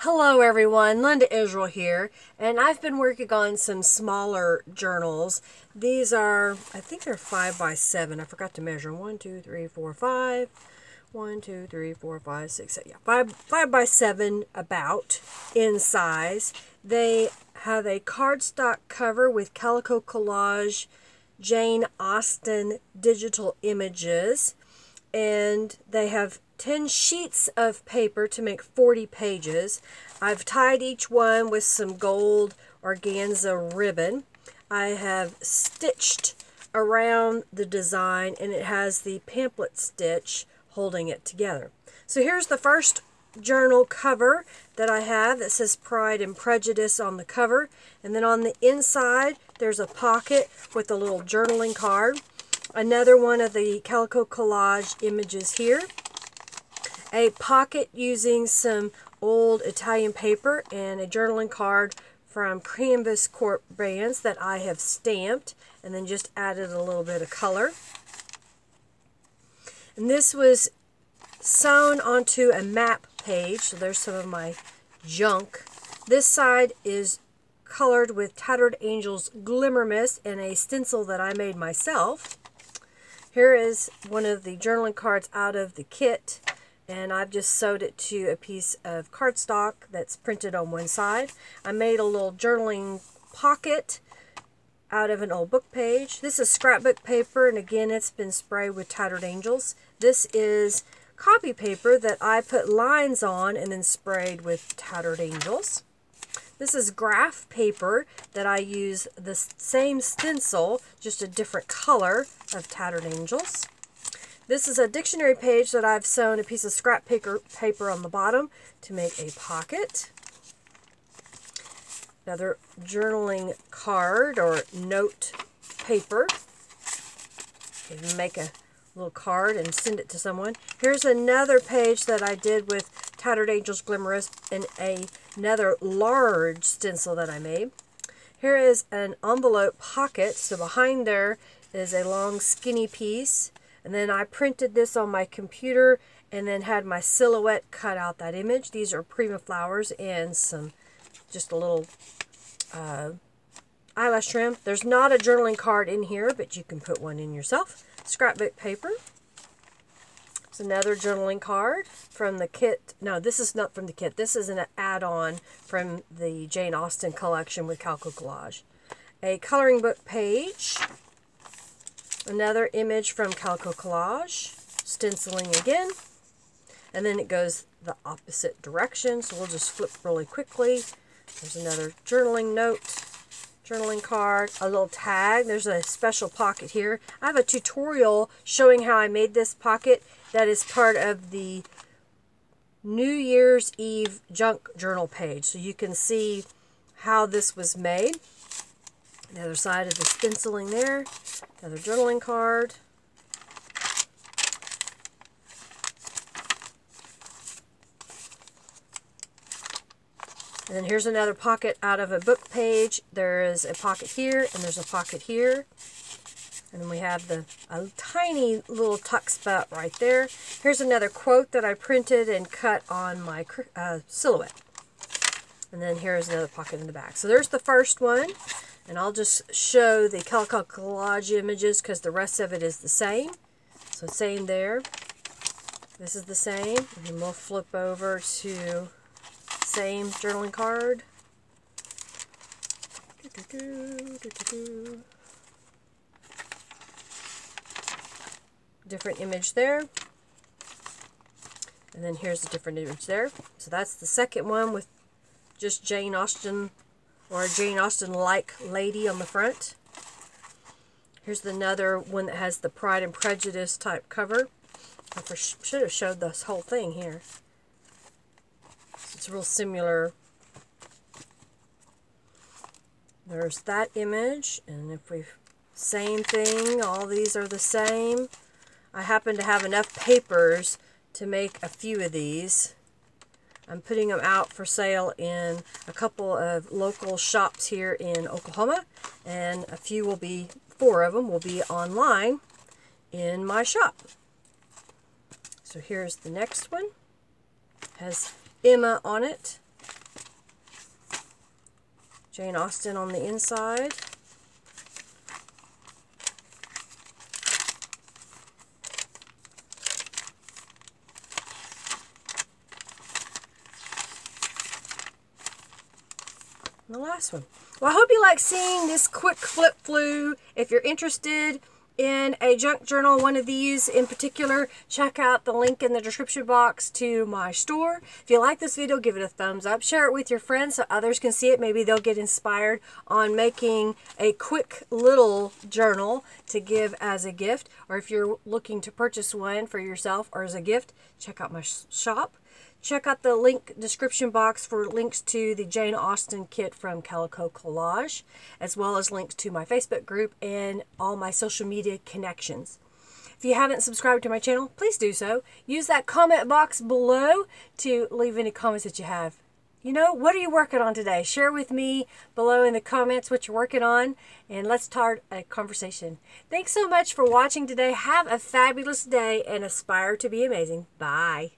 Hello everyone, Linda Israel here, and I've been working on some smaller journals. These are, I think they're 5 by 7. I forgot to measure. 1, 2, 3, 4, 5. 1, 2, 3, 4, 5, 6, 7. Yeah, 5 by 7 about in size. They have a cardstock cover with Calico Collage, Jane Austen digital images, and they have 10 sheets of paper to make 40 pages. I've tied each one with some gold organza ribbon. I have stitched around the design, and it has the pamphlet stitch holding it together. So here's the first journal cover that I have that says Pride and Prejudice on the cover, and then on the inside there's a pocket with a little journaling card. Another one of the Calico Collage images here. A pocket using some old Italian paper and a journaling card from Canvas Corp brands that I have stamped and then just added a little bit of color. And this was sewn onto a map page, so there's some of my junk. This side is colored with Tattered Angels Glimmer Mist and a stencil that I made myself. Here is one of the journaling cards out of the kit, and I've just sewed it to a piece of cardstock that's printed on one side. I made a little journaling pocket out of an old book page. This is scrapbook paper, and again it's been sprayed with Tattered Angels. This is copy paper that I put lines on and then sprayed with Tattered Angels. This is graph paper that I use the same stencil, just a different color of Tattered Angels. This is a dictionary page that I've sewn a piece of scrap paper on the bottom to make a pocket. Another journaling card or note paper. You can make a little card and send it to someone. Here's another page that I did with Tattered Angels Glimmer and another large stencil that I made. Here is an envelope pocket. So behind there is a long skinny piece. And then I printed this on my computer and then had my silhouette cut out that image. These are Prima flowers and just a little eyelash trim. There's not a journaling card in here, but you can put one in yourself. Scrapbook paper. It's another journaling card from the kit. No, this is not from the kit. This is an add-on from the Jane Austen collection with Calico Collage. A coloring book page. Another image from Calico Collage. Stenciling again. And then it goes the opposite direction, so we'll just flip really quickly. There's another journaling note. Journaling card, a little tag. There's a special pocket here. I have a tutorial showing how I made this pocket that is part of the New Year's Eve junk journal page, so you can see how this was made. The other side of the stenciling there. Another journaling card. And then here's another pocket out of a book page. There is a pocket here, and there's a pocket here. And then we have a tiny little tuck spot right there. Here's another quote that I printed and cut on my silhouette. And then here's another pocket in the back. So there's the first one. And I'll just show the Calico Collage images because the rest of it is the same. So same there. This is the same. And then we'll flip over to same journaling card. Different image there. And then here's a different image there. So that's the second one with just Jane Austen or a Jane Austen-like lady on the front. Here's another one that has the Pride and Prejudice type cover. I should have showed this whole thing here. It's real similar. There's that image, and if we same thing, all these are the same. I happen to have enough papers to make a few of these. I'm putting them out for sale in a couple of local shops here in Oklahoma, and a few will be, 4 of them will be online in my shop. So here's the next one. Has Emma on it. Jane Austen on the inside. And the last one. Well, I hope you like seeing this quick flip through. If you're interested in a junk journal, one of these in particular, check out the link in the description box to my store. If you like this video, give it a thumbs up. Share it with your friends so others can see it. Maybe they'll get inspired on making a quick little journal to give as a gift. Or if you're looking to purchase one for yourself or as a gift, check out my shop. Check out the link description box for links to the Jane Austen kit from Calico Collage, as well as links to my Facebook group and all my social media connections. If you haven't subscribed to my channel, please do so. Use that comment box below to leave any comments that you have. You know, what are you working on today? Share with me below in the comments what you're working on, and let's start a conversation. Thanks so much for watching today. Have a fabulous day and aspire to be amazing. Bye.